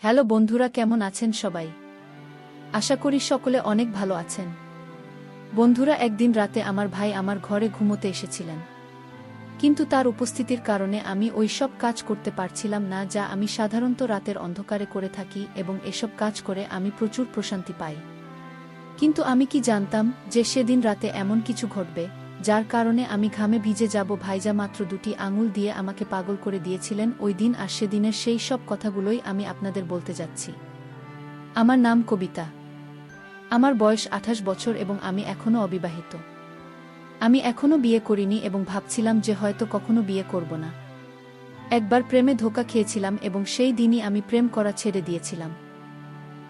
Hello বন্ধুরা, কেমন আছেন সবাই? আশা করি সকলে অনেক ভালো আছেন। বন্ধুরা, একদিন রাতে আমার ভাই আমার ঘরে ঘুমোতে এসেছিলেন, কিন্তু তার উপস্থিতির কারণে আমি ওই সব কাজ করতে পারছিলাম না যা আমি সাধারণত রাতের অন্ধকারে করে থাকি, এবং এসব কাজ করে আমি প্রচুর প্রশান্তি পাই। কিন্তু আমি কি জানতাম যে সেদিন রাতে এমন কিছু ঘটবে যার কারণে আমি ঘামে ভিজে যাব। ভাইজা মাত্র দুটি আঙুল দিয়ে আমাকে পাগল করে দিয়েছিলেন ওই দিন, আর সেদিনের সেই সব কথাগুলোই আমি আপনাদের বলতে যাচ্ছি। আমার নাম কবিতা। আমার বয়স 28 বছর এবং আমি এখনও অবিবাহিত। আমি এখনও বিয়ে করিনি এবং ভাবছিলাম যে হয়তো কখনো বিয়ে করব না। একবার প্রেমে ধোঁকা খেয়েছিলাম এবং সেই দিনই আমি প্রেম করা ছেড়ে দিয়েছিলাম,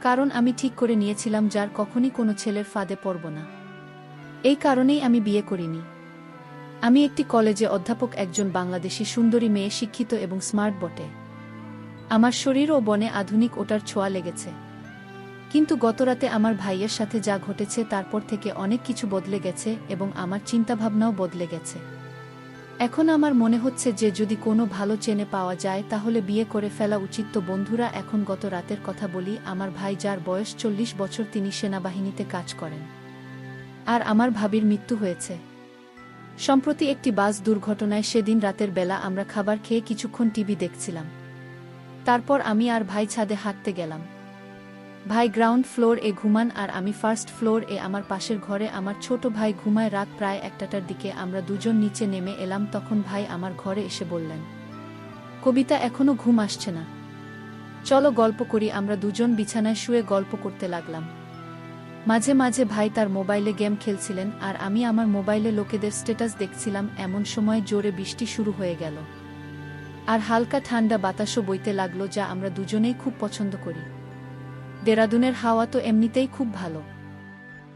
কারণ আমি ঠিক করে নিয়েছিলাম যার কখনই কোনো ছেলের ফাঁদে পড়ব না। এই কারণেই আমি বিয়ে করিনি। আমি একটি কলেজে অধ্যাপক, একজন বাংলাদেশি সুন্দরী মেয়ে, শিক্ষিত এবং স্মার্ট বটে। আমার শরীর ও বনে আধুনিক ওটার ছোঁয়া লেগেছে। কিন্তু গতরাতে আমার ভাইয়ের সাথে যা ঘটেছে তারপর থেকে অনেক কিছু বদলে গেছে এবং আমার চিন্তাভাবনাও বদলে গেছে। এখন আমার মনে হচ্ছে যে যদি কোনো ভালো চেনে পাওয়া যায় তাহলে বিয়ে করে ফেলা উচিত। তো বন্ধুরা, এখন গত রাতের কথা বলি। আমার ভাই, যার বয়স 40 বছর, তিনি সেনাবাহিনীতে কাজ করেন, আর আমার ভাবির মৃত্যু হয়েছে সম্প্রতি একটি বাস দুর্ঘটনায়। সেদিন রাতের বেলা আমরা খাবার খেয়ে কিছুক্ষণ টিভি দেখছিলাম। তারপর আমি আর ভাই ছাদে হাঁটতে গেলাম। ভাই গ্রাউন্ড ফ্লোর এ ঘুমান আর আমি ফার্স্ট ফ্লোর এ আমার পাশের ঘরে। আমার ছোট ভাই ঘুমায়। রাত প্রায় 1টার দিকে আমরা দুজন নিচে নেমে এলাম। তখন ভাই আমার ঘরে এসে বললেন, কবিতা, এখনো ঘুম আসছে না? চলো গল্প করি। আমরা দুজন বিছানায় শুয়ে গল্প করতে লাগলাম। মাঝে মাঝে ভাই তার মোবাইলে গেম খেলছিলেন আর আমি আমার মোবাইলে লোকেদের স্ট্যাটাস দেখছিলাম। এমন সময় জোরে বৃষ্টি শুরু হয়ে গেল, আর হালকা ঠান্ডা বাতাসও বইতে লাগলো, যা আমরা দুজনেই খুব পছন্দ করি। দেরাদুনের হাওয়া তো এমনিতেই খুব ভালো।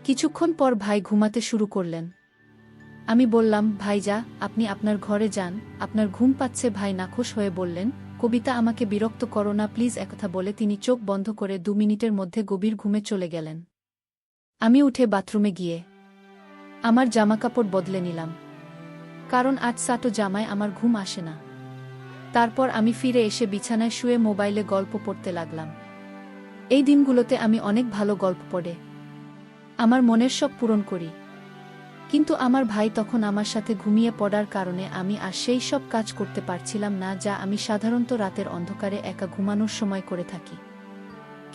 কিছুক্ষণ পর ভাই ঘুমাতে শুরু করলেন। আমি বললাম, ভাইজা, আপনি আপনার ঘরে যান, আপনার ঘুম পাচ্ছে। ভাই নাখোশ হয়ে বললেন, কবিতা, আমাকে বিরক্ত করো না প্লিজ। একথা বলে তিনি চোখ বন্ধ করে 2 মিনিটের মধ্যে গভীর ঘুমে চলে গেলেন। আমি উঠে বাথরুমে গিয়ে আমার জামাকাপড় বদলে নিলাম, কারণ আজ সাটো জামায় আমার ঘুম আসে না। তারপর আমি ফিরে এসে বিছানায় শুয়ে মোবাইলে গল্প পড়তে লাগলাম। এই দিনগুলোতে আমি অনেক ভালো গল্প পড়ে আমার মনের শখ পূরণ করি। কিন্তু আমার ভাই তখন আমার সাথে ঘুমিয়ে পড়ার কারণে আমি আর সেই সব কাজ করতে পারছিলাম না যা আমি সাধারণত রাতের অন্ধকারে একা ঘুমানোর সময় করে থাকি।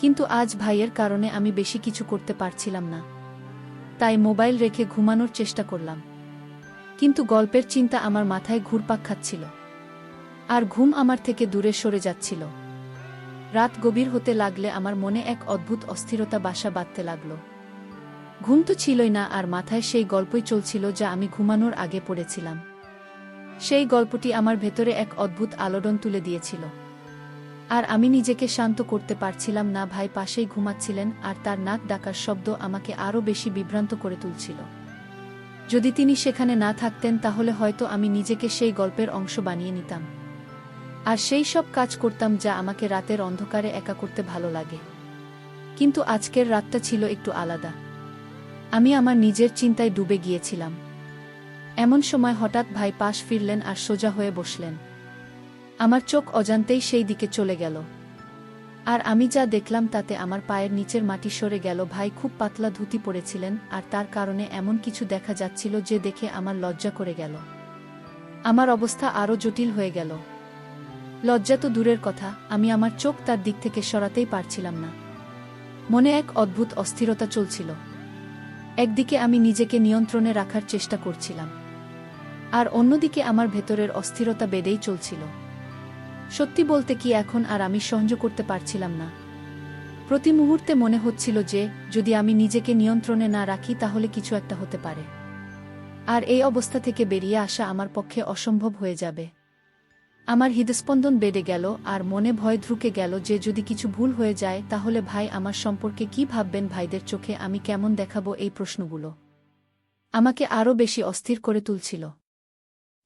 কিন্তু আজ ভাইয়ের কারণে আমি বেশি কিছু করতে পারছিলাম না, তাই মোবাইল রেখে ঘুমানোর চেষ্টা করলাম। কিন্তু গল্পের চিন্তা আমার মাথায় ঘুরপাক খাচ্ছিল, আর ঘুম আমার থেকে দূরে সরে যাচ্ছিল। রাত গভীর হতে লাগলে আমার মনে এক অদ্ভুত অস্থিরতা বাসা বাঁধতে লাগল। ঘুম তো ছিলই না, আর মাথায় সেই গল্পই চলছিল যা আমি ঘুমানোর আগে পড়েছিলাম। সেই গল্পটি আমার ভেতরে এক অদ্ভুত আলোড়ন তুলে দিয়েছিল, আর আমি নিজেকে শান্ত করতে পারছিলাম না। ভাই পাশেই ঘুমাচ্ছিলেন, আর তার নাক ডাকার শব্দ আমাকে আরও বেশি বিভ্রান্ত করে তুলছিল। যদি তিনি সেখানে না থাকতেন তাহলে হয়তো আমি নিজেকে সেই গল্পের অংশ বানিয়ে নিতাম, আর সেই সব কাজ করতাম যা আমাকে রাতের অন্ধকারে একা করতে ভালো লাগে। কিন্তু আজকের রাতটা ছিল একটু আলাদা। আমি আমার নিজের চিন্তায় ডুবে গিয়েছিলাম। এমন সময় হঠাৎ ভাই পাশ ফিরলেন আর সোজা হয়ে বসলেন। আমার চোখ অজান্তেই সেই দিকে চলে গেল, আর আমি যা দেখলাম তাতে আমার পায়ের নিচের মাটি সরে গেল। ভাই খুব পাতলা ধুতি পরেছিলেন, আর তার কারণে এমন কিছু দেখা যাচ্ছিল যে দেখে আমার লজ্জা করে গেল। আমার অবস্থা আরও জটিল হয়ে গেল। লজ্জা তো দূরের কথা, আমি আমার চোখ তার দিক থেকে সরাতেই পারছিলাম না। মনে এক অদ্ভুত অস্থিরতা চলছিল। একদিকে আমি নিজেকে নিয়ন্ত্রণে রাখার চেষ্টা করছিলাম, আর অন্যদিকে আমার ভেতরের অস্থিরতা বেড়েই চলছিল। সত্যি বলতে কি, এখন আর আমি সহ্য করতে পারছিলাম না। প্রতি মুহূর্তে মনে হচ্ছিল যে যদি আমি নিজেকে নিয়ন্ত্রণে না রাখি তাহলে কিছু একটা হতে পারে, আর এই অবস্থা থেকে বেরিয়ে আসা আমার পক্ষে অসম্ভব হয়ে যাবে। আমার হৃদস্পন্দন বেড়ে গেল, আর মনে ভয় ঢুকে গেল যে যদি কিছু ভুল হয়ে যায় তাহলে ভাই আমার সম্পর্কে কি ভাববেন, ভাইদের চোখে আমি কেমন দেখাবো। এই প্রশ্নগুলো আমাকে আরও বেশি অস্থির করে তুলছিল।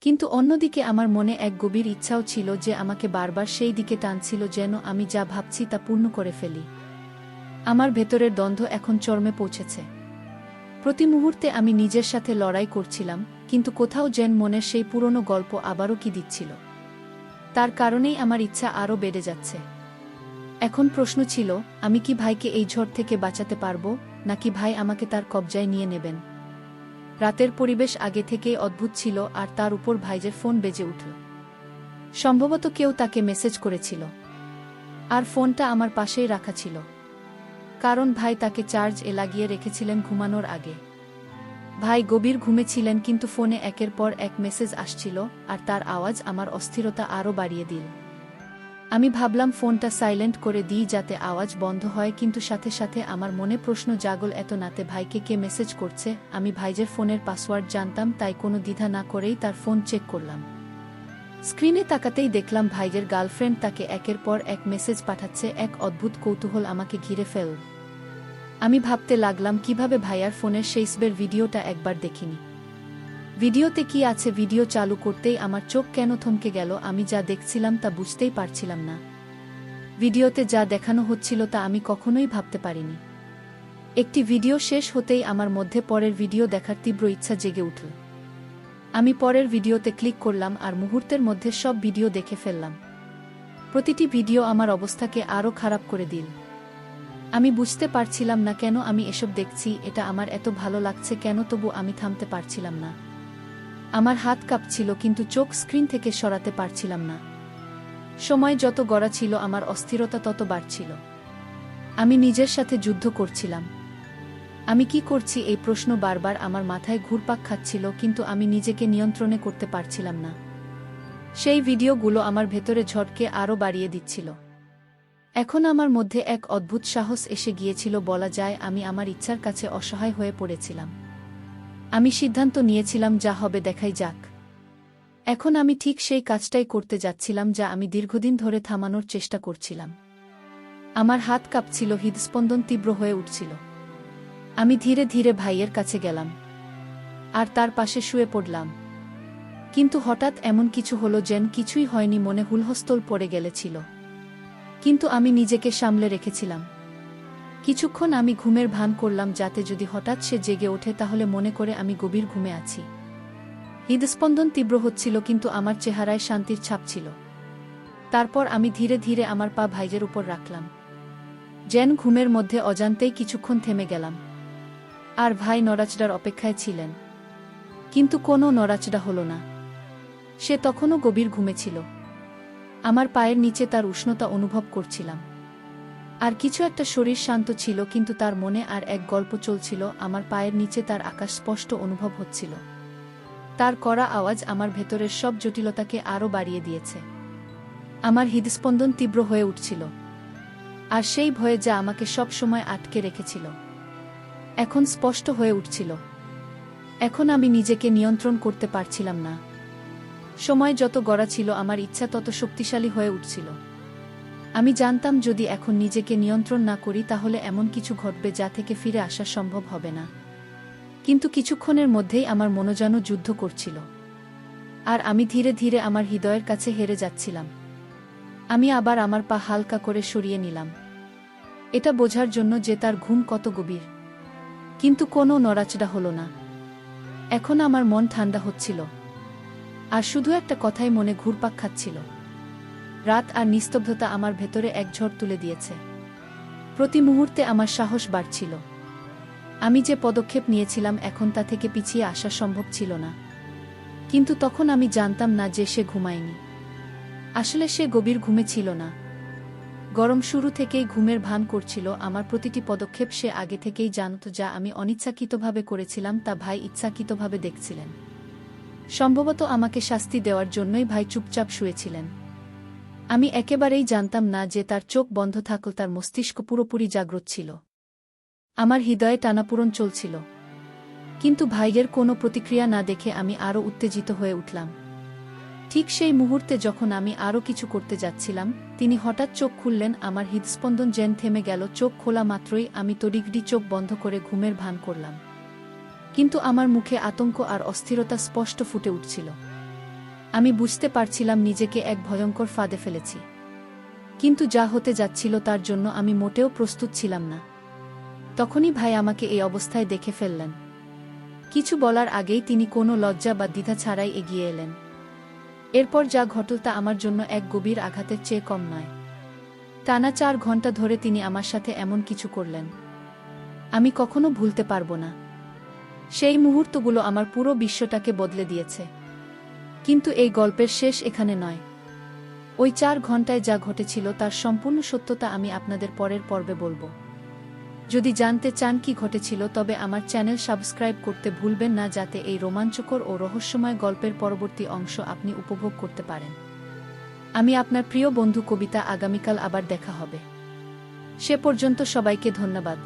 কিন্তু অন্যদিকে আমার মনে এক গভীর ইচ্ছাও ছিল যে আমাকে বারবার সেই দিকে টানছিল যেন আমি যা ভাবছি তা পূর্ণ করে ফেলি। আমার ভেতরের দ্বন্দ্ব এখন চরমে পৌঁছেছে। প্রতি মুহূর্তে আমি নিজের সাথে লড়াই করছিলাম, কিন্তু কোথাও যেন মনের সেই পুরনো গল্প আবারও কি দিচ্ছিল। তার কারণেই আমার ইচ্ছা আরও বেড়ে যাচ্ছে। এখন প্রশ্ন ছিল, আমি কি ভাইকে এই ঝড় থেকে বাঁচাতে পারব, নাকি ভাই আমাকে তার কবজায় নিয়ে নেবেন? রাতের পরিবেশ আগে থেকেই অদ্ভুত ছিল, আর তার উপর ভাইজের ফোন বেজে উঠল। সম্ভবত কেউ তাকে মেসেজ করেছিল। আর ফোনটা আমার পাশেই রাখা ছিল, কারণ ভাই তাকে চার্জে লাগিয়ে রেখেছিলেন ঘুমানোর আগে। ভাই গভীর ঘুমে ছিলেন, কিন্তু ফোনে একের পর এক মেসেজ আসছিল, আর তার আওয়াজ আমার অস্থিরতা আরও বাড়িয়ে দিল। আমি ভাবলাম ফোনটা সাইলেন্ট করে দিই যাতে আওয়াজ বন্ধ হয়, কিন্তু সাথে সাথে আমার মনে প্রশ্ন জাগল, এত নাতে ভাইকে কে মেসেজ করছে? আমি ভাইজের ফোনের পাসওয়ার্ড জানতাম, তাই কোনো দ্বিধা না করেই তার ফোন চেক করলাম। স্ক্রিনে তাকাতেই দেখলাম ভাইজের গার্লফ্রেন্ড তাকে একের পর এক মেসেজ পাঠাচ্ছে। এক অদ্ভুত কৌতূহল আমাকে ঘিরে ফেল। আমি ভাবতে লাগলাম কিভাবে ভাইয়ার ফোনের শেষবার ভিডিওটা একবার দেখিনি। ভিডিওতে কি আছে? ভিডিও চালু করতেই আমার চোখ কেন থমকে গেল। আমি যা দেখছিলাম তা বুঝতেই পারছিলাম না। ভিডিওতে যা দেখানো হচ্ছিল তা আমি কখনোই ভাবতে পারিনি। একটি ভিডিও শেষ হতেই আমার মধ্যে পরের ভিডিও দেখার তীব্র ইচ্ছা জেগে উঠল। আমি পরের ভিডিওতে ক্লিক করলাম, আর মুহূর্তের মধ্যে সব ভিডিও দেখে ফেললাম। প্রতিটি ভিডিও আমার অবস্থাকে আরও খারাপ করে দিল। আমি বুঝতে পারছিলাম না কেন আমি এসব দেখছি, এটা আমার এত ভালো লাগছে কেন, তবু আমি থামতে পারছিলাম না। আমার হাত কাঁপছিল, কিন্তু চোখ স্ক্রিন থেকে সরাতে পারছিলাম না। সময় যত গড়াচ্ছিল আমার অস্থিরতা তত বাড়ছিল। আমি নিজের সাথে যুদ্ধ করছিলাম। আমি কি করছি এই প্রশ্ন বারবার আমার মাথায় ঘুরপাক খাচ্ছিল, কিন্তু আমি নিজেকে নিয়ন্ত্রণে করতে পারছিলাম না। সেই ভিডিওগুলো আমার ভেতরে ঝড়কে আরও বাড়িয়ে দিচ্ছিল। এখন আমার মধ্যে এক অদ্ভুত সাহস এসে গিয়েছিল, বলা যায় আমি আমার ইচ্ছার কাছে অসহায় হয়ে পড়েছিলাম। আমি সিদ্ধান্ত নিয়েছিলাম, যা হবে দেখাই যাক। এখন আমি ঠিক সেই কাজটাই করতে যাচ্ছিলাম যা আমি দীর্ঘদিন ধরে থামানোর চেষ্টা করছিলাম। আমার হাত কাঁপছিল, হৃদস্পন্দন তীব্র হয়ে উঠছিল। আমি ধীরে ধীরে ভাইয়ের কাছে গেলাম, আর তার পাশে শুয়ে পড়লাম। কিন্তু হঠাৎ এমন কিছু হলো যেন কিছুই হয়নি, মনে হুলস্থুল পড়ে গেলেছিল। কিন্তু আমি নিজেকে সামলে রেখেছিলাম। কিছুক্ষণ আমি ঘুমের ভান করলাম, যাতে যদি হঠাৎ সে জেগে ওঠে তাহলে মনে করে আমি গভীর ঘুমে আছি। হৃদস্পন্দন তীব্র হচ্ছিল, কিন্তু আমার চেহারায় শান্তির ছাপ ছিল। তারপর আমি ধীরে ধীরে আমার পা ভাইজের উপর রাখলাম, যেন ঘুমের মধ্যে অজান্তেই কিছুক্ষণ থেমে গেলাম। আর ভাই নড়াচড়ার অপেক্ষায় ছিলেন, কিন্তু কোনো নড়াচড়া হলো না। সে তখনও গভীর ঘুমে ছিল। আমার পায়ের নিচে তার উষ্ণতা অনুভব করছিলাম। আর কিছু একটা শরীর শান্ত ছিল, কিন্তু তার মনে আর এক গল্প চলছিল। আমার পায়ের নিচে তার আকাশ স্পষ্ট অনুভব হচ্ছিল। তার কড়া আওয়াজ আমার ভেতরের সব জটিলতাকে আরও বাড়িয়ে দিয়েছে। আমার হৃদস্পন্দন তীব্র হয়ে উঠছিল, আর সেই ভয়ে যা আমাকে সব সময় আটকে রেখেছিল এখন স্পষ্ট হয়ে উঠছিল। এখন আমি নিজেকে নিয়ন্ত্রণ করতে পারছিলাম না। সময় যত গড়াচ্ছিল আমার ইচ্ছা তত শক্তিশালী হয়ে উঠছিল। আমি জানতাম যদি এখন নিজেকে নিয়ন্ত্রণ না করি তাহলে এমন কিছু ঘটবে যা থেকে ফিরে আসা সম্ভব হবে না। কিন্তু কিছুক্ষণের মধ্যেই আমার মনোযান যুদ্ধ করছিল, আর আমি ধীরে ধীরে আমার হৃদয়ের কাছে হেরে যাচ্ছিলাম। আমি আবার আমার পা হালকা করে সরিয়ে নিলাম, এটা বোঝার জন্য যে তার ঘুম কত গভীর। কিন্তু কোনো নড়াচড়া হলো না। এখন আমার মন ঠান্ডা হচ্ছিল, আর শুধু একটা কথাই মনে ঘুরপাক খাচ্ছিল। রাত আর নিস্তব্ধতা আমার ভেতরে এক ঝড় তুলে দিয়েছে। প্রতি মুহূর্তে আমার সাহস বাড়ছিল। আমি যে পদক্ষেপ নিয়েছিলাম এখন তা থেকে পিছিয়ে আসা সম্ভব ছিল না। কিন্তু তখন আমি জানতাম না যে সে ঘুমায়নি। আসলে সে গভীর ঘুমে ছিল না। গরম শুরু থেকেই ঘুমের ভান করছিল। আমার প্রতিটি পদক্ষেপ সে আগে থেকেই জানত। যা আমি অনিচ্ছাকৃতভাবে করেছিলাম তা ভাই ইচ্ছাকৃতভাবে দেখছিলেন। সম্ভবত আমাকে শাস্তি দেওয়ার জন্যই ভাই চুপচাপ শুয়েছিলেন। আমি একেবারেই জানতাম না যে তার চোখ বন্ধ থাকল তার মস্তিষ্ক পুরোপুরি জাগ্রত ছিল। আমার হৃদয়ে টানাপূরণ চলছিল। কিন্তু ভাইয়ের কোনো প্রতিক্রিয়া না দেখে আমি আরও উত্তেজিত হয়ে উঠলাম। ঠিক সেই মুহূর্তে যখন আমি আরও কিছু করতে যাচ্ছিলাম, তিনি হঠাৎ চোখ খুললেন। আমার হৃদস্পন্দন যেন থেমে গেল। চোখ খোলা মাত্রই আমি তড়িঘড়ি চোখ বন্ধ করে ঘুমের ভান করলাম। কিন্তু আমার মুখে আতঙ্ক আর অস্থিরতা স্পষ্ট ফুটে উঠছিল। আমি বুঝতে পারছিলাম নিজেকে এক ভয়ঙ্কর ফাঁদে ফেলেছি। কিন্তু যা হতে যাচ্ছিল তার জন্য আমি মোটেও প্রস্তুত ছিলাম না। তখনই ভাই আমাকে এই অবস্থায় দেখে ফেললেন। কিছু বলার আগেই তিনি কোনো লজ্জা বা দ্বিধা ছাড়াই এগিয়ে এলেন। এরপর যা ঘটল তা আমার জন্য এক গভীর আঘাতের চেয়ে কম নয়। টানা 4 ঘন্টা ধরে তিনি আমার সাথে এমন কিছু করলেন আমি কখনো ভুলতে পারবো না। সেই মুহূর্তগুলো আমার পুরো বিশ্বটাকে বদলে দিয়েছে। কিন্তু এই গল্পের শেষ এখানে নয়। ওই 4 ঘন্টায় যা ঘটেছিল তার সম্পূর্ণ সত্যতা আমি আপনাদের পরের পর্বে বলবো। যদি জানতে চান কি ঘটেছিল তবে আমার চ্যানেল সাবস্ক্রাইব করতে ভুলবেন না, যাতে এই রোমাঞ্চকর ও রহস্যময় গল্পের পরবর্তী অংশ আপনি উপভোগ করতে পারেন। আমি আপনার প্রিয় বন্ধু কবিতা। আগামীকাল আবার দেখা হবে। সে পর্যন্ত সবাইকে ধন্যবাদ।